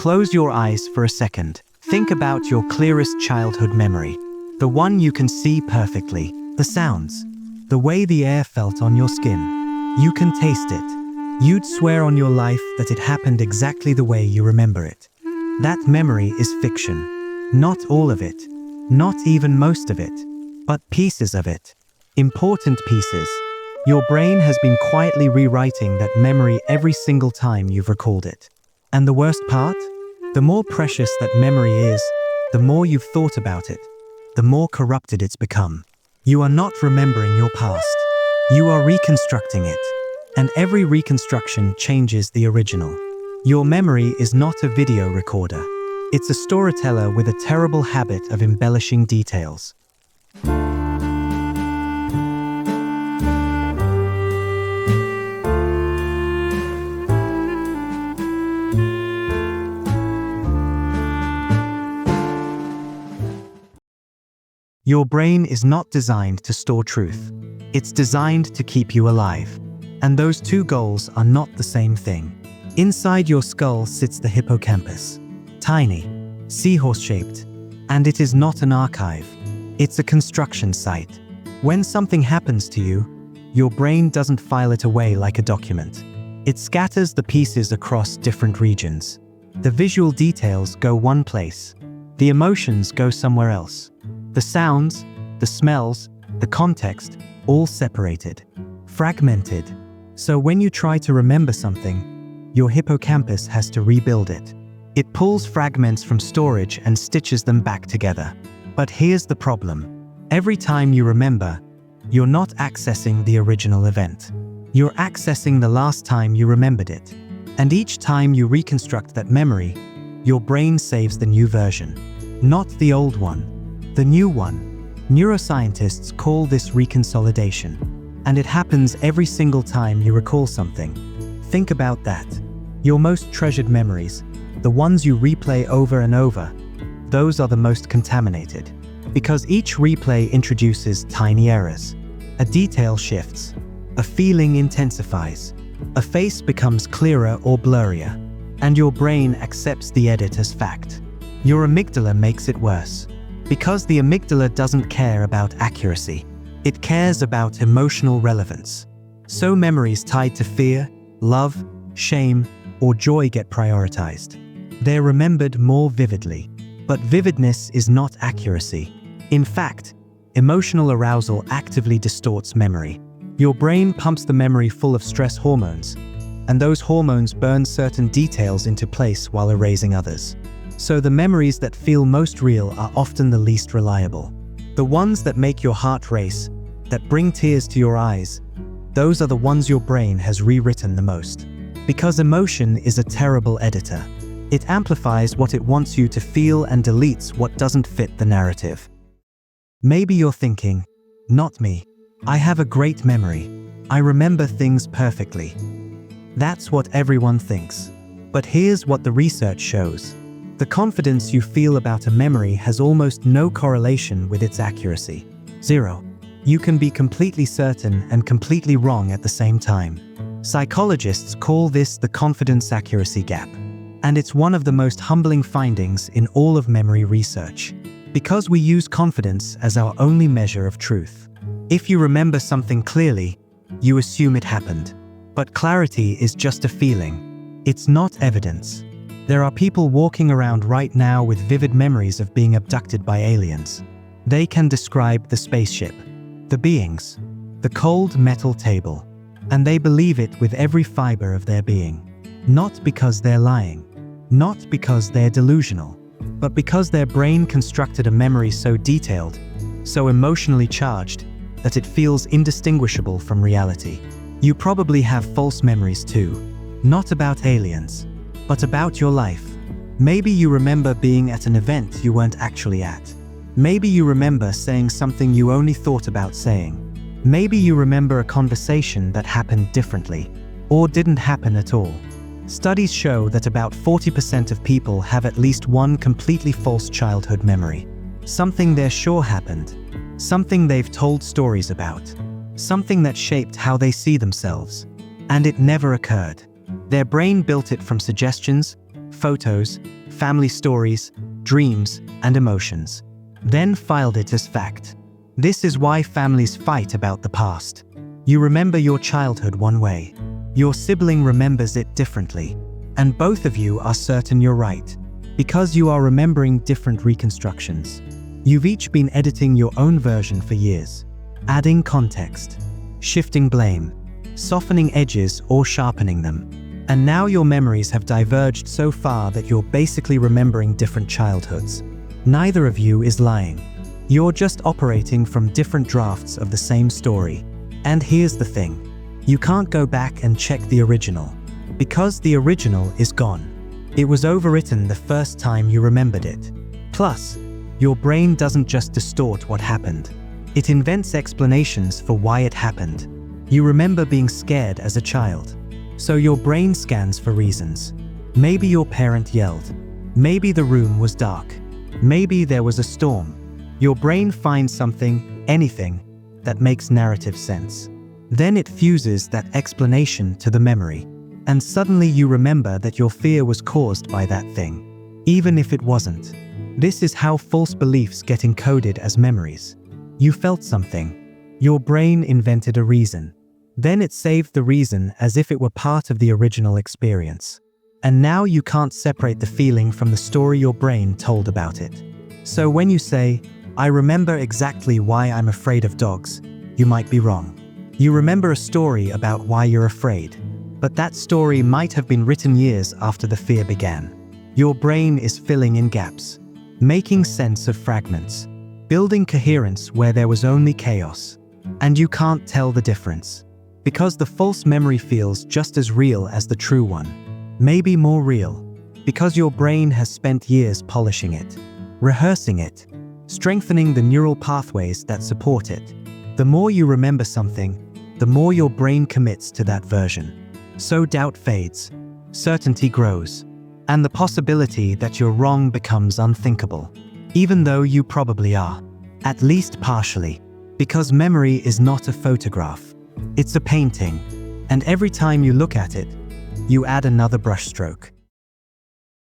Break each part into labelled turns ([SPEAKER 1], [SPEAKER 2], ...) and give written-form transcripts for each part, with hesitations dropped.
[SPEAKER 1] Close your eyes for a second. Think about your clearest childhood memory. The one you can see perfectly. The sounds. The way the air felt on your skin. You can taste it. You'd swear on your life that it happened exactly the way you remember it. That memory is fiction. Not all of it. Not even most of it. But pieces of it. Important pieces. Your brain has been quietly rewriting that memory every single time you've recalled it. And the worst part? The more precious that memory is, the more you've thought about it, the more corrupted it's become. You are not remembering your past. You are reconstructing it. And every reconstruction changes the original. Your memory is not a video recorder. It's a storyteller with a terrible habit of embellishing details. Your brain is not designed to store truth. It's designed to keep you alive. And those two goals are not the same thing. Inside your skull sits the hippocampus. Tiny, seahorse-shaped. And it is not an archive. It's a construction site. When something happens to you, your brain doesn't file it away like a document. It scatters the pieces across different regions. The visual details go one place. The emotions go somewhere else. The sounds, the smells, the context, all separated, fragmented. So when you try to remember something, your hippocampus has to rebuild it. It pulls fragments from storage and stitches them back together. But here's the problem. Every time you remember, you're not accessing the original event. You're accessing the last time you remembered it. And each time you reconstruct that memory, your brain saves the new version, not the old one. The new one. Neuroscientists call this reconsolidation. And it happens every single time you recall something. Think about that. Your most treasured memories, the ones you replay over and over, those are the most contaminated. Because each replay introduces tiny errors. A detail shifts. A feeling intensifies. A face becomes clearer or blurrier. And your brain accepts the edit as fact. Your amygdala makes it worse. Because the amygdala doesn't care about accuracy. It cares about emotional relevance. So memories tied to fear, love, shame, or joy get prioritized. They're remembered more vividly. But vividness is not accuracy. In fact, emotional arousal actively distorts memory. Your brain pumps the memory full of stress hormones, and those hormones burn certain details into place while erasing others. So the memories that feel most real are often the least reliable. The ones that make your heart race, that bring tears to your eyes, those are the ones your brain has rewritten the most. Because emotion is a terrible editor. It amplifies what it wants you to feel and deletes what doesn't fit the narrative. Maybe you're thinking, not me. I have a great memory. I remember things perfectly. That's what everyone thinks. But here's what the research shows. The confidence you feel about a memory has almost no correlation with its accuracy. 0. You can be completely certain and completely wrong at the same time. Psychologists call this the confidence accuracy gap. And it's one of the most humbling findings in all of memory research. Because we use confidence as our only measure of truth. If you remember something clearly, you assume it happened. But clarity is just a feeling. It's not evidence. There are people walking around right now with vivid memories of being abducted by aliens. They can describe the spaceship, the beings, the cold metal table, and they believe it with every fiber of their being. Not because they're lying, not because they're delusional, but because their brain constructed a memory so detailed, so emotionally charged, that it feels indistinguishable from reality. You probably have false memories too, not about aliens, but about your life. Maybe you remember being at an event you weren't actually at. Maybe you remember saying something you only thought about saying. Maybe you remember a conversation that happened differently, or didn't happen at all. Studies show that about 40% of people have at least one completely false childhood memory. Something they're sure happened. Something they've told stories about. Something that shaped how they see themselves. And it never occurred. Their brain built it from suggestions, photos, family stories, dreams, and emotions. Then filed it as fact. This is why families fight about the past. You remember your childhood one way. Your sibling remembers it differently. And both of you are certain you're right, because you are remembering different reconstructions. You've each been editing your own version for years, adding context, shifting blame, softening edges or sharpening them. And now your memories have diverged so far that you're basically remembering different childhoods. Neither of you is lying. You're just operating from different drafts of the same story. And here's the thing. You can't go back and check the original, because the original is gone. It was overwritten the first time you remembered it. Plus, your brain doesn't just distort what happened. It invents explanations for why it happened. You remember being scared as a child, so your brain scans for reasons. Maybe your parent yelled. Maybe the room was dark. Maybe there was a storm. Your brain finds something, anything, that makes narrative sense. Then it fuses that explanation to the memory. And suddenly you remember that your fear was caused by that thing, even if it wasn't. This is how false beliefs get encoded as memories. You felt something. Your brain invented a reason. Then it saved the reason as if it were part of the original experience. And now you can't separate the feeling from the story your brain told about it. So when you say, "I remember exactly why I'm afraid of dogs," you might be wrong. You remember a story about why you're afraid, but that story might have been written years after the fear began. Your brain is filling in gaps, making sense of fragments, building coherence where there was only chaos. And you can't tell the difference, because the false memory feels just as real as the true one, maybe more real, because your brain has spent years polishing it, rehearsing it, strengthening the neural pathways that support it. The more you remember something, the more your brain commits to that version. So doubt fades, certainty grows, and the possibility that you're wrong becomes unthinkable, even though you probably are, at least partially, because memory is not a photograph. It's a painting, and every time you look at it, you add another brushstroke.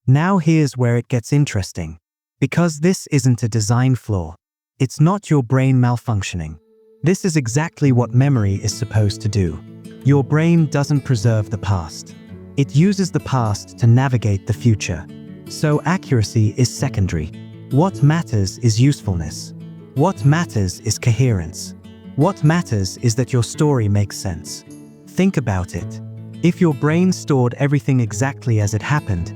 [SPEAKER 1] Now here's where it gets interesting, because this isn't a design flaw. It's not your brain malfunctioning. This is exactly what memory is supposed to do. Your brain doesn't preserve the past. It uses the past to navigate the future. So accuracy is secondary. What matters is usefulness. What matters is coherence. What matters is that your story makes sense. Think about it. If your brain stored everything exactly as it happened,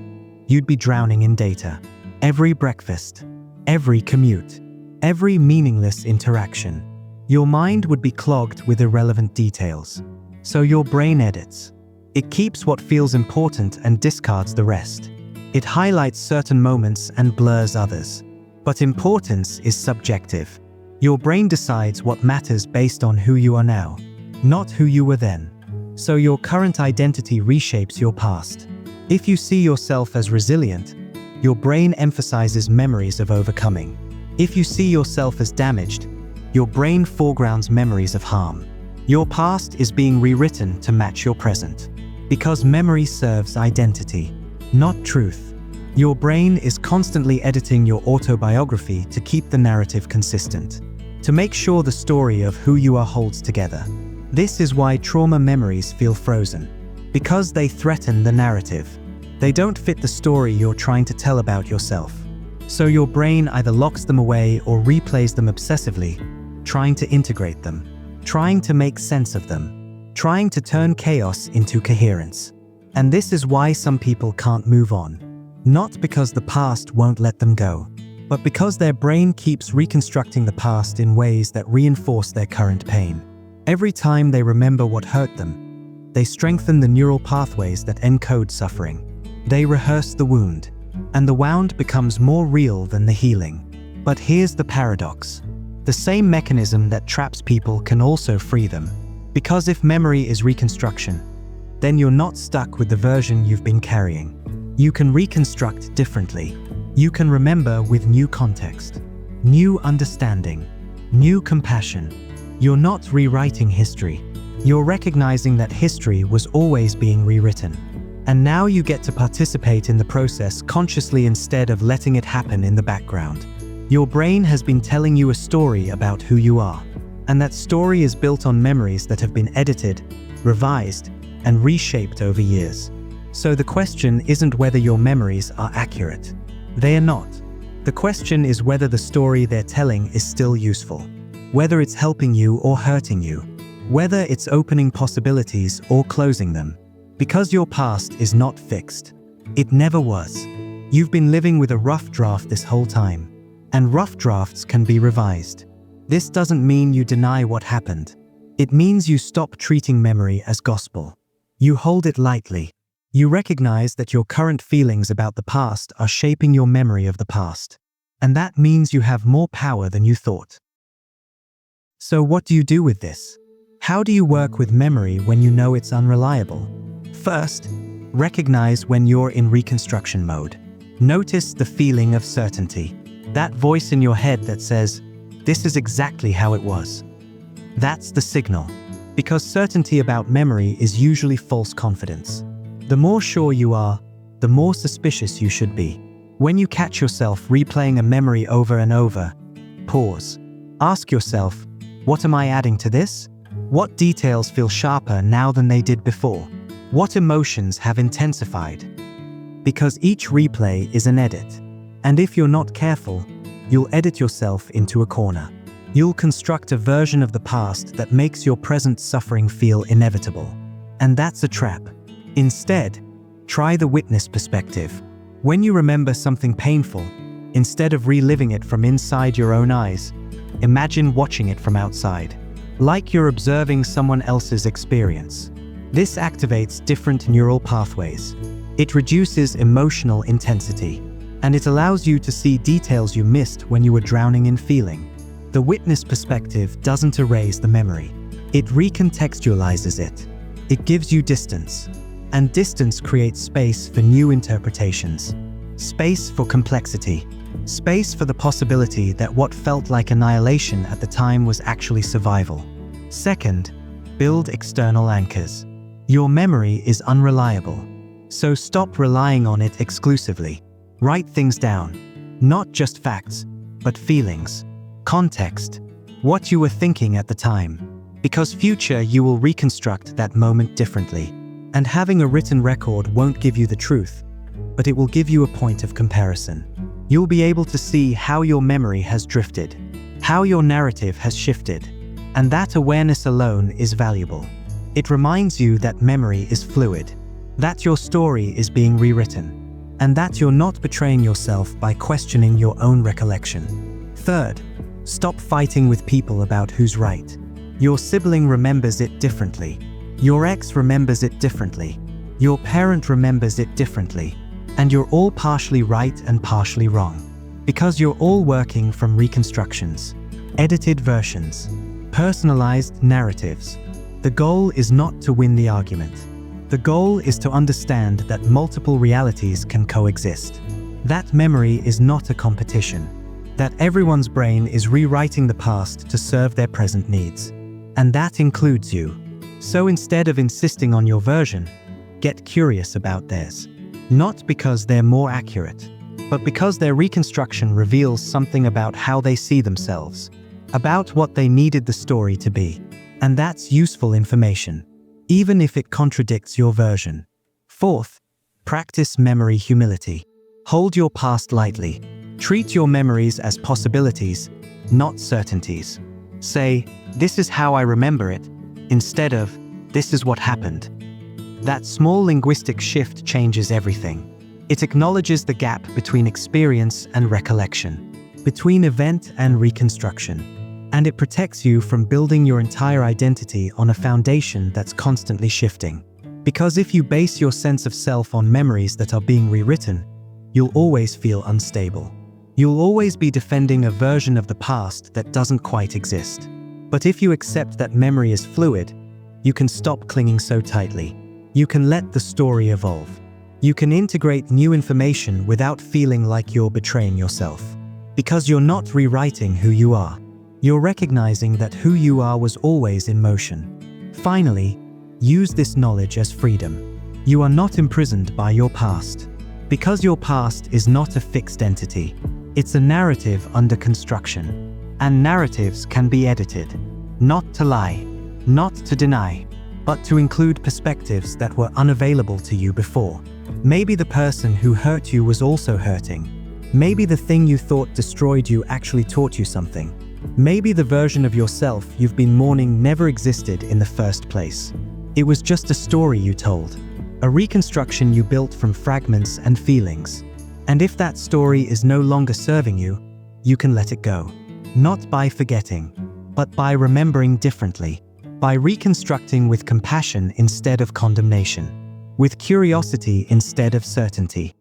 [SPEAKER 1] you'd be drowning in data. Every breakfast, every commute, every meaningless interaction. Your mind would be clogged with irrelevant details. So your brain edits. It keeps what feels important and discards the rest. It highlights certain moments and blurs others. But importance is subjective. Your brain decides what matters based on who you are now, not who you were then. So your current identity reshapes your past. If you see yourself as resilient, your brain emphasizes memories of overcoming. If you see yourself as damaged, your brain foregrounds memories of harm. Your past is being rewritten to match your present. Because memory serves identity, not truth. Your brain is constantly editing your autobiography to keep the narrative consistent, to make sure the story of who you are holds together. This is why trauma memories feel frozen, because they threaten the narrative. They don't fit the story you're trying to tell about yourself. So your brain either locks them away or replays them obsessively, trying to integrate them, trying to make sense of them, trying to turn chaos into coherence. And this is why some people can't move on. Not because the past won't let them go, but because their brain keeps reconstructing the past in ways that reinforce their current pain. Every time they remember what hurt them, they strengthen the neural pathways that encode suffering. They rehearse the wound, and the wound becomes more real than the healing. But here's the paradox. The same mechanism that traps people can also free them. Because if memory is reconstruction, then you're not stuck with the version you've been carrying. You can reconstruct differently. You can remember with new context, new understanding, new compassion. You're not rewriting history. You're recognizing that history was always being rewritten. And now you get to participate in the process consciously instead of letting it happen in the background. Your brain has been telling you a story about who you are, and that story is built on memories that have been edited, revised, and reshaped over years. So the question isn't whether your memories are accurate. They are not. The question is whether the story they're telling is still useful, whether it's helping you or hurting you, whether it's opening possibilities or closing them. Because your past is not fixed. It never was. You've been living with a rough draft this whole time, and rough drafts can be revised. This doesn't mean you deny what happened. It means you stop treating memory as gospel. You hold it lightly. You recognize that your current feelings about the past are shaping your memory of the past, and that means you have more power than you thought. So what do you do with this? How do you work with memory when you know it's unreliable? First, recognize when you're in reconstruction mode. Notice the feeling of certainty. That voice in your head that says, "This is exactly how it was." That's the signal. Because certainty about memory is usually false confidence. The more sure you are, the more suspicious you should be. When you catch yourself replaying a memory over and over, pause. Ask yourself, what am I adding to this? What details feel sharper now than they did before? What emotions have intensified? Because each replay is an edit. And if you're not careful, you'll edit yourself into a corner. You'll construct a version of the past that makes your present suffering feel inevitable. And that's a trap. Instead, try the witness perspective. When you remember something painful, instead of reliving it from inside your own eyes, imagine watching it from outside, like you're observing someone else's experience. This activates different neural pathways. It reduces emotional intensity, and it allows you to see details you missed when you were drowning in feeling. The witness perspective doesn't erase the memory. It recontextualizes it. It gives you distance. And distance creates space for new interpretations. Space for complexity. Space for the possibility that what felt like annihilation at the time was actually survival. Second, build external anchors. Your memory is unreliable, so stop relying on it exclusively. Write things down. Not just facts, but feelings. Context. What you were thinking at the time. Because future you will reconstruct that moment differently. And having a written record won't give you the truth, but it will give you a point of comparison. You'll be able to see how your memory has drifted, how your narrative has shifted, and that awareness alone is valuable. It reminds you that memory is fluid, that your story is being rewritten, and that you're not betraying yourself by questioning your own recollection. Third, stop fighting with people about who's right. Your sibling remembers it differently. Your ex remembers it differently. Your parent remembers it differently. And you're all partially right and partially wrong. Because you're all working from reconstructions, edited versions, personalized narratives. The goal is not to win the argument. The goal is to understand that multiple realities can coexist. That memory is not a competition. That everyone's brain is rewriting the past to serve their present needs. And that includes you. So instead of insisting on your version, get curious about theirs. Not because they're more accurate, but because their reconstruction reveals something about how they see themselves, about what they needed the story to be. And that's useful information, even if it contradicts your version. Fourth, practice memory humility. Hold your past lightly. Treat your memories as possibilities, not certainties. Say, "This is how I remember it," instead of, "This is what happened." That small linguistic shift changes everything. It acknowledges the gap between experience and recollection, between event and reconstruction, and it protects you from building your entire identity on a foundation that's constantly shifting. Because if you base your sense of self on memories that are being rewritten, you'll always feel unstable. You'll always be defending a version of the past that doesn't quite exist. But if you accept that memory is fluid, you can stop clinging so tightly. You can let the story evolve. You can integrate new information without feeling like you're betraying yourself. Because you're not rewriting who you are. You're recognizing that who you are was always in motion. Finally, use this knowledge as freedom. You are not imprisoned by your past. Because your past is not a fixed entity. It's a narrative under construction. And narratives can be edited. Not to lie, not to deny, but to include perspectives that were unavailable to you before. Maybe the person who hurt you was also hurting. Maybe the thing you thought destroyed you actually taught you something. Maybe the version of yourself you've been mourning never existed in the first place. It was just a story you told, a reconstruction you built from fragments and feelings. And if that story is no longer serving you, you can let it go. Not by forgetting, but by remembering differently, by reconstructing with compassion instead of condemnation, with curiosity instead of certainty.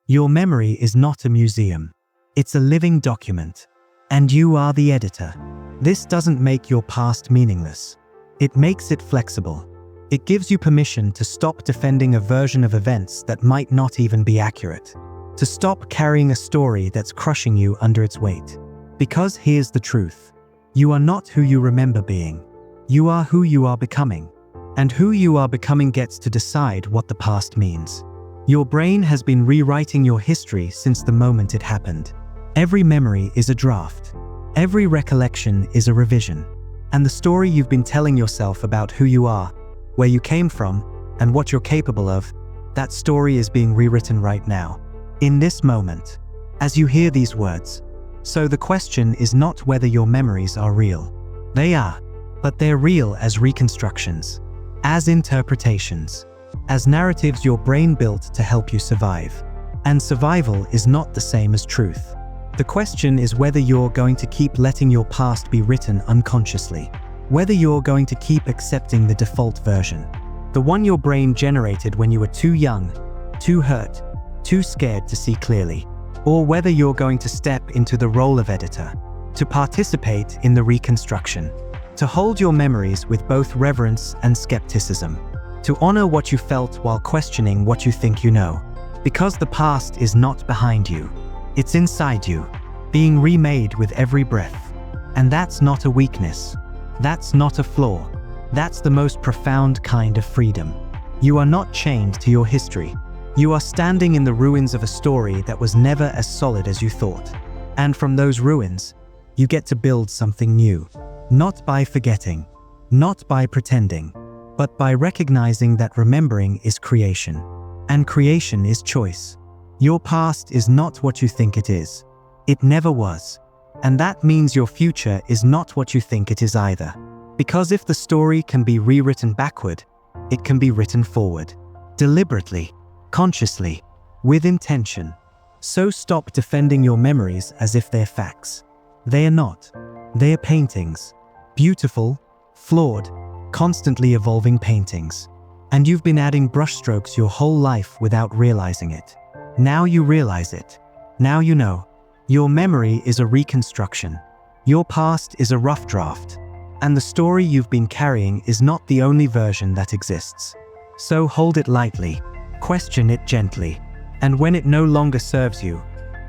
[SPEAKER 1] Your memory is not a museum. It's a living document. And you are the editor. This doesn't make your past meaningless. It makes it flexible. It gives you permission to stop defending a version of events that might not even be accurate. To stop carrying a story that's crushing you under its weight. Because here's the truth. You are not who you remember being. You are who you are becoming. And who you are becoming gets to decide what the past means. Your brain has been rewriting your history since the moment it happened. Every memory is a draft. Every recollection is a revision. And the story you've been telling yourself about who you are, where you came from, and what you're capable of, that story is being rewritten right now, in this moment, as you hear these words. So the question is not whether your memories are real. They are, but they're real as reconstructions, as interpretations, as narratives your brain built to help you survive. And survival is not the same as truth. The question is whether you're going to keep letting your past be written unconsciously, whether you're going to keep accepting the default version, the one your brain generated when you were too young, too hurt, too scared to see clearly, or whether you're going to step into the role of editor, to participate in the reconstruction, to hold your memories with both reverence and skepticism, to honor what you felt while questioning what you think you know, because the past is not behind you. It's inside you, being remade with every breath. And that's not a weakness. That's not a flaw. That's the most profound kind of freedom. You are not chained to your history. You are standing in the ruins of a story that was never as solid as you thought. And from those ruins, you get to build something new. Not by forgetting, not by pretending, but by recognizing that remembering is creation. And creation is choice. Your past is not what you think it is. It never was. And that means your future is not what you think it is either. Because if the story can be rewritten backward, it can be written forward. Deliberately, consciously, with intention. So stop defending your memories as if they're facts. They are not. They are paintings. Beautiful, flawed, constantly evolving paintings. And you've been adding brushstrokes your whole life without realizing it. Now you realize it. Now you know. Your memory is a reconstruction. Your past is a rough draft. And the story you've been carrying is not the only version that exists. So hold it lightly. Question it gently. And when it no longer serves you,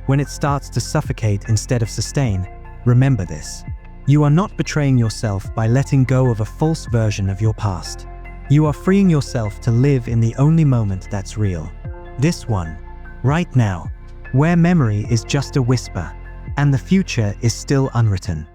[SPEAKER 1] when it starts to suffocate instead of sustain, remember this. You are not betraying yourself by letting go of a false version of your past. You are freeing yourself to live in the only moment that's real. This one. Right now, where memory is just a whisper, and the future is still unwritten.